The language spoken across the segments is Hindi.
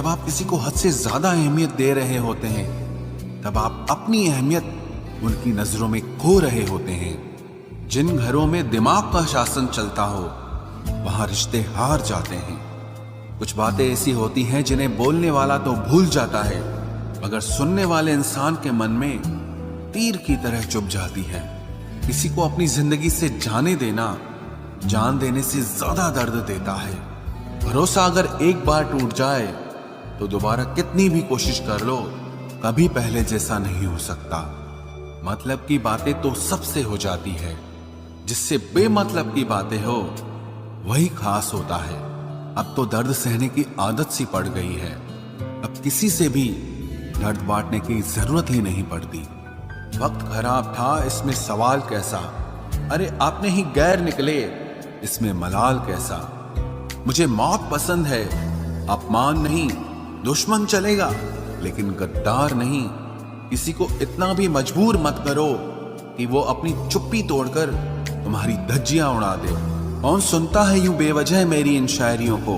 जब आप किसी को हद से ज्यादा अहमियत दे रहे होते हैं, तब आप अपनी अहमियत उनकी नजरों में खो रहे होते हैं। जिन घरों में दिमाग का शासन चलता हो, वहां रिश्ते हार जाते हैं। कुछ बातें ऐसी होती हैं जिन्हें बोलने वाला तो भूल जाता है, मगर सुनने वाले इंसान के मन में तीर की तरह चुभ जाती है। किसी को अपनी जिंदगी से जाने देना जान देने से ज्यादा दर्द देता है। भरोसा अगर एक बार टूट जाए तो दोबारा कितनी भी कोशिश कर लो, कभी पहले जैसा नहीं हो सकता। मतलब की बातें तो सबसे हो जाती है, जिससे बेमतलब की बातें हो वही खास होता है। अब तो दर्द सहने की आदत सी पड़ गई है। अब किसी से भी दर्द बांटने की जरूरत ही नहीं पड़ती। वक्त खराब था, इसमें सवाल कैसा। अरे आपने ही गैर निकले, इसमें मलाल कैसा। मुझे मौत पसंद है, अपमान नहीं। दुश्मन चलेगा लेकिन गद्दार नहीं। किसी को इतना भी मजबूर मत करो कि वो अपनी चुप्पी तोड़कर तुम्हारी धज्जियां उड़ा दे। कौन सुनता है यूं बेवजह मेरी इन शायरियों को।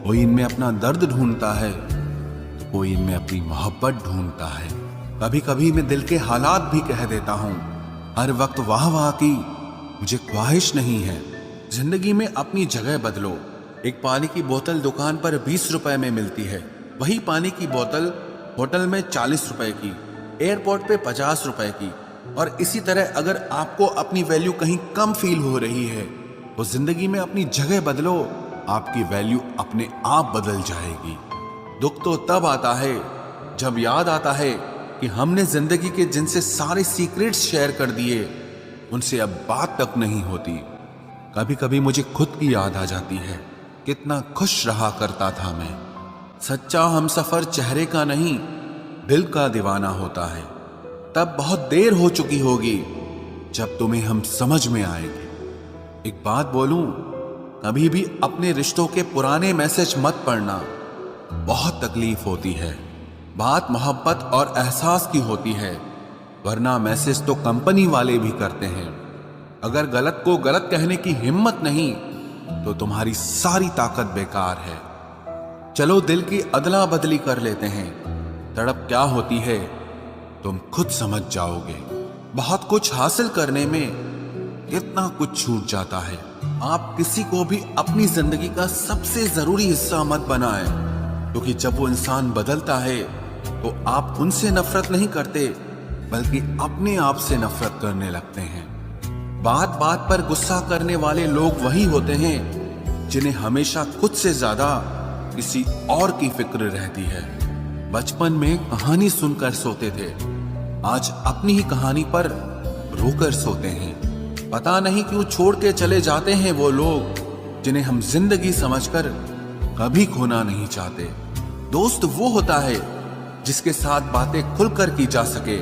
कोई इनमें अपना दर्द ढूंढता है, तो कोई इनमें अपनी मोहब्बत ढूंढता है। कभी कभी मैं दिल के हालात भी कह देता हूं। हर वक्त वाह वाह की मुझे ख्वाहिश नहीं है। जिंदगी में अपनी जगह बदलो। एक पानी की बोतल दुकान पर 20 रुपए में मिलती है, वही पानी की बोतल होटल में 40 रुपए की, एयरपोर्ट पे 50 रुपए की। और इसी तरह अगर आपको अपनी वैल्यू कहीं कम फील हो रही है, तो जिंदगी में अपनी जगह बदलो, आपकी वैल्यू अपने आप बदल जाएगी। दुख तो तब आता है जब याद आता है कि हमने जिंदगी के जिनसे सारे सीक्रेट्स शेयर कर दिए, उनसे अब बात तक नहीं होती। कभी कभी मुझे खुद की याद आ जाती है, कितना खुश रहा करता था मैं। सच्चा हमसफर चेहरे का नहीं, दिल का दीवाना होता है। तब बहुत देर हो चुकी होगी जब तुम्हें हम समझ में आएंगे। एक बात बोलूं, कभी भी अपने रिश्तों के पुराने मैसेज मत पढ़ना, बहुत तकलीफ होती है। बात मोहब्बत और एहसास की होती है, वरना मैसेज तो कंपनी वाले भी करते हैं। अगर गलत को गलत कहने की हिम्मत नहीं, तो तुम्हारी सारी ताकत बेकार है। चलो दिल की अदला बदली कर लेते हैं। तड़प क्या होती है तुम खुद समझ जाओगे। बहुत कुछ हासिल करने में कितना कुछ छूट जाता है। आप किसी को भी अपनी जिंदगी का सबसे जरूरी हिस्सा मत बनाएं, क्योंकि जब वो इंसान बदलता है तो आप उनसे नफरत नहीं करते, बल्कि अपने आप से नफरत करने लगते हैं। बात बात पर गुस्सा करने वाले लोग वही होते हैं जिन्हें हमेशा खुद से ज्यादा किसी और की फिक्र रहती है। बचपन में कहानी सुनकर सोते थे, आज अपनी ही कहानी पर रोकर सोते हैं। पता नहीं क्यों छोड़ के चले जाते हैं वो लोग जिन्हें हम जिंदगी समझकर कभी खोना नहीं चाहते। दोस्त वो होता है जिसके साथ बातें खुलकर की जा सके,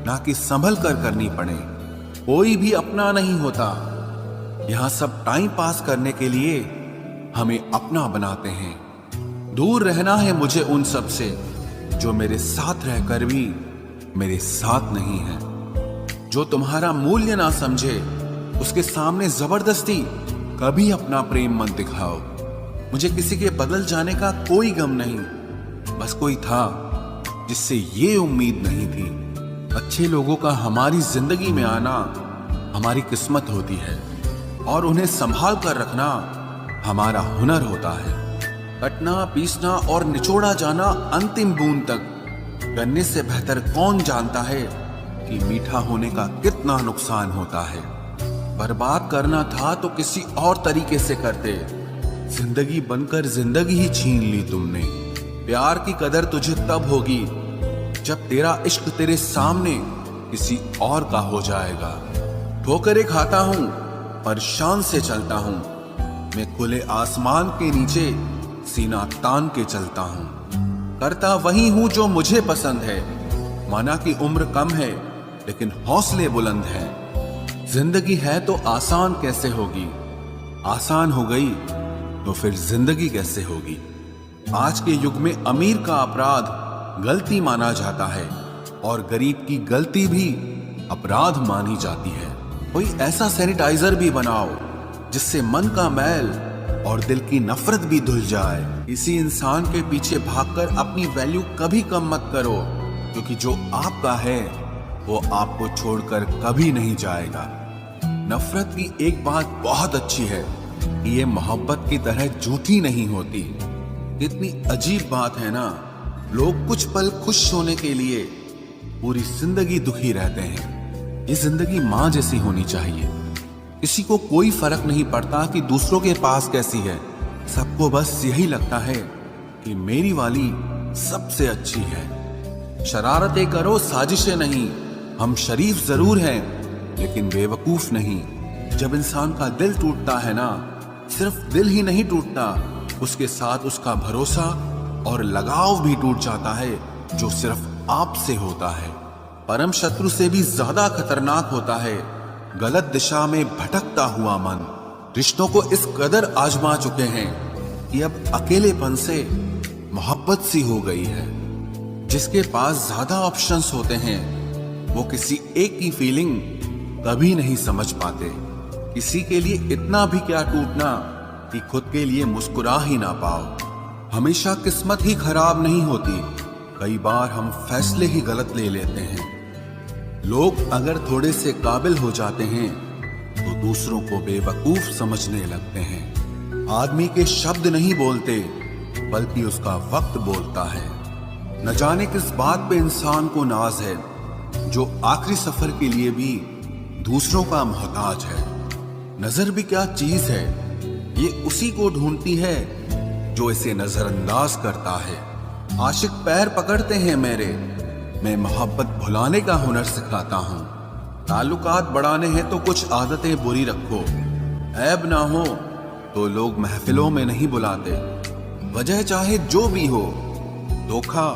ना कि संभल कर करनी पड़े। कोई भी अपना नहीं होता। यहां सब टाइम पास करने के लिए हमें अपना बनाते हैं। दूर रहना है मुझे उन सब से जो मेरे साथ रहकर भी मेरे साथ नहीं है। जो तुम्हारा मूल्य ना समझे, उसके सामने जबरदस्ती कभी अपना प्रेम मत दिखाओ। मुझे किसी के बदल जाने का कोई गम नहीं, बस कोई था जिससे ये उम्मीद नहीं थी। अच्छे लोगों का हमारी जिंदगी में आना हमारी किस्मत होती है, और उन्हें संभाल कर रखना हमारा हुनर होता है। कटना, पीसना और निचोड़ा जाना अंतिम बूंद तक करने से बेहतर कौन जानता है कि मीठा होने का कितना नुकसान होता है। बर्बाद करना था तो किसी और तरीके से करते। जिंदगी बनकर जिंदगी ही छीन ली तुमने। प्यार की कदर तुझे तब होगी जब तेरा इश्क तेरे सामने किसी और का हो जाएगा। ठोकरें खाता हूं पर शान से चलता हूं। मैं खुले आसमान के नीचे सीना तान के चलता हूं। करता वही हूं जो मुझे पसंद है। माना कि उम्र कम है लेकिन हौसले बुलंद हैं। जिंदगी है तो आसान कैसे होगी, आसान हो गई तो फिर जिंदगी कैसे होगी। आज के युग में अमीर का अपराध गलती माना जाता है और गरीब की गलती भी अपराध मानी जाती है। कोई ऐसा सैनिटाइजर भी बनाओ जिससे मन का मैल और दिल की नफरत भी धुल जाए। किसी इंसान के पीछे भागकर अपनी वैल्यू कभी कम मत करो, क्योंकि जो आपका है वो आपको छोड़कर कभी नहीं जाएगा। नफरत की एक बात बहुत अच्छी है कि ये मोहब्बत की तरह झूठी नहीं होती। कितनी अजीब बात है ना, लोग कुछ पल खुश होने के लिए पूरी जिंदगी दुखी रहते हैं। ये जिंदगी माँ जैसी होनी चाहिए। किसी को कोई फर्क नहीं पड़ता कि दूसरों के पास कैसी है, सबको बस यही लगता है कि मेरी वाली सबसे अच्छी है। शरारतें करो, साजिशें नहीं। हम शरीफ जरूर हैं लेकिन बेवकूफ नहीं। जब इंसान का दिल टूटता है ना, सिर्फ दिल ही नहीं टूटता, उसके साथ उसका भरोसा और लगाव भी टूट जाता है, जो सिर्फ आपसे होता है। परम शत्रु से भी ज्यादा खतरनाक होता है गलत दिशा में भटकता हुआ मन। रिश्तों को इस कदर आजमा चुके हैं कि अब अकेलेपन से मोहब्बत सी हो गई है। जिसके पास ज्यादा ऑप्शंस होते हैं वो किसी एक की फीलिंग कभी नहीं समझ पाते। किसी के लिए इतना भी क्या टूटना कि खुद के लिए मुस्कुरा ही ना पाओ। हमेशा किस्मत ही खराब नहीं होती, कई बार हम फैसले ही गलत ले लेते हैं। लोग अगर थोड़े से काबिल हो जाते हैं तो दूसरों को बेवकूफ समझने लगते हैं। आदमी के शब्द नहीं बोलते बल्कि उसका वक्त बोलता है। न जाने किस बात पे इंसान को नाज है, जो आखिरी सफर के लिए भी दूसरों का मोहताज है। नजर भी क्या चीज है, ये उसी को ढूंढती है जो इसे नजरअंदाज करता है। आशिक पैर पकड़ते हैं मेरे, मैं मोहब्बत भुलाने का हुनर सिखाता हूँ। ताल्लुकात बढ़ाने हैं तो कुछ आदतें बुरी रखो। ऐब ना हो तो लोग महफिलों में नहीं बुलाते। वजह चाहे जो भी हो, धोखा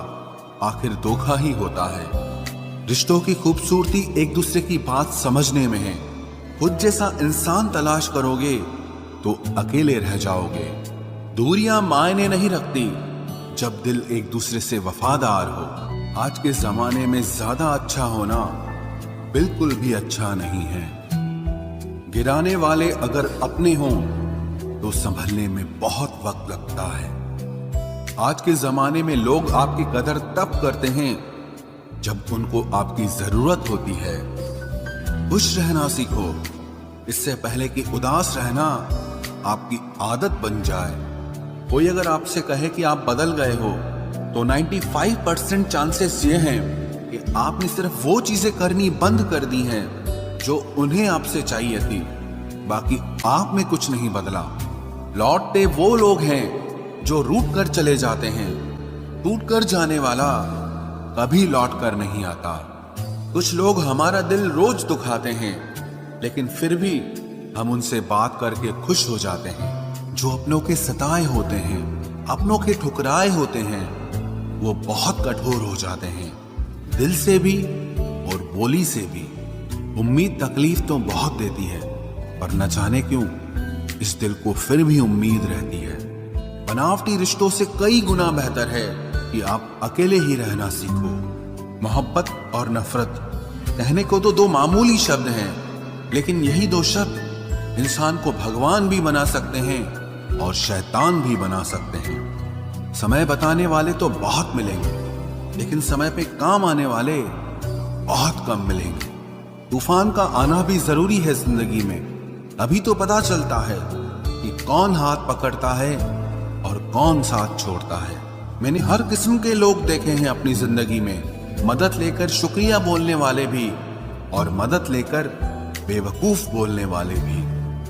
आखिर धोखा ही होता है। रिश्तों की खूबसूरती एक दूसरे की बात समझने में है। खुद जैसा इंसान तलाश करोगे तो अकेले रह जाओगे। दूरियां मायने नहीं रखती जब दिल एक दूसरे से वफादार हो। आज के जमाने में ज्यादा अच्छा होना बिल्कुल भी अच्छा नहीं है। गिराने वाले अगर अपने हों तो संभलने में बहुत वक्त लगता है। आज के जमाने में लोग आपकी कदर तब करते हैं जब उनको आपकी जरूरत होती है। खुश रहना सीखो, इससे पहले कि उदास रहना आपकी आदत बन जाए। कोई अगर आपसे कहे कि आप बदल गए हो तो 95% चांसेस ये हैं कि आपने सिर्फ वो चीजें करनी बंद कर दी हैं जो उन्हें आपसे चाहिए थी। बाकी आप में कुछ नहीं बदला। लौटते वो लोग हैं जो रूठ कर चले जाते हैं। टूट कर जाने वाला कभी लौट कर नहीं आता। कुछ लोग हमारा दिल रोज दुखाते हैं, लेकिन फिर भी हम उनसे बात करके खुश हो जाते हैं। जो अपनों के सताए होते हैं, अपनों के ठुकराए होते हैं, वो बहुत कठोर हो जाते हैं, दिल से भी और बोली से भी। उम्मीद तकलीफ तो बहुत देती है, पर न जाने क्यों इस दिल को फिर भी उम्मीद रहती है। बनावटी रिश्तों से कई गुना बेहतर है कि आप अकेले ही रहना सीखो। मोहब्बत और नफरत कहने को तो दो मामूली शब्द हैं, लेकिन यही दो शब्द इंसान को भगवान भी बना सकते हैं और शैतान भी बना सकते हैं। समय बताने वाले तो बहुत मिलेंगे, लेकिन समय पे काम आने वाले बहुत कम मिलेंगे। तूफान का आना भी जरूरी है जिंदगी में, अभी तो पता चलता है कि कौन हाथ पकड़ता है और कौन साथ छोड़ता है। मैंने हर किस्म के लोग देखे हैं अपनी जिंदगी में, मदद लेकर शुक्रिया बोलने वाले भी और मदद लेकर बेवकूफ बोलने वाले भी।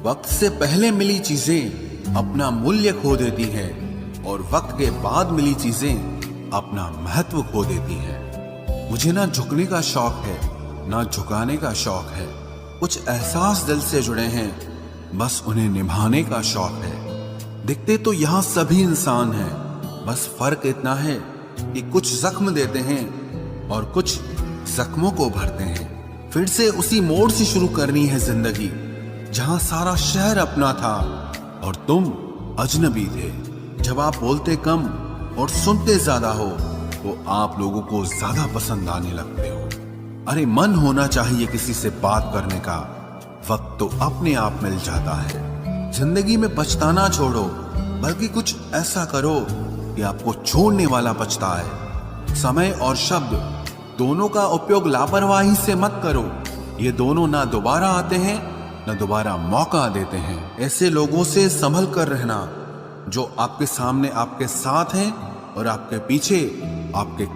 वक्त से पहले मिली चीजें अपना मूल्य खो देती हैं और वक्त के बाद मिली चीजें अपना महत्व खो देती हैं। मुझे ना झुकने का शौक है ना झुकाने का शौक है। कुछ एहसास दिल से जुड़े हैं, बस उन्हें निभाने का शौक है। दिखते तो यहाँ सभी इंसान हैं, बस फर्क इतना है कि कुछ जख्म देते हैं और कुछ जख्मों को भरते हैं। फिर से उसी मोड़ से शुरू करनी है जिंदगी, जहां सारा शहर अपना था और तुम अजनबी थे। जब आप बोलते कम और सुनते ज्यादा हो तो आप लोगों को ज्यादा पसंद आने लगते हो। अरे मन होना चाहिए किसी से बात करने का, वक्त तो अपने आप मिल जाता है। जिंदगी में पछताना छोड़ो, बल्कि कुछ ऐसा करो कि आपको छोड़ने वाला पछताए। समय और शब्द दोनों का उपयोग लापरवाही से मत करो। ये दोनों ना दोबारा आते हैं, ना दोबारा मौका देते हैं। ऐसे लोगों से संभल कर रहना जो आपके सामने आपके साथ हैं और आपके पीछे आपके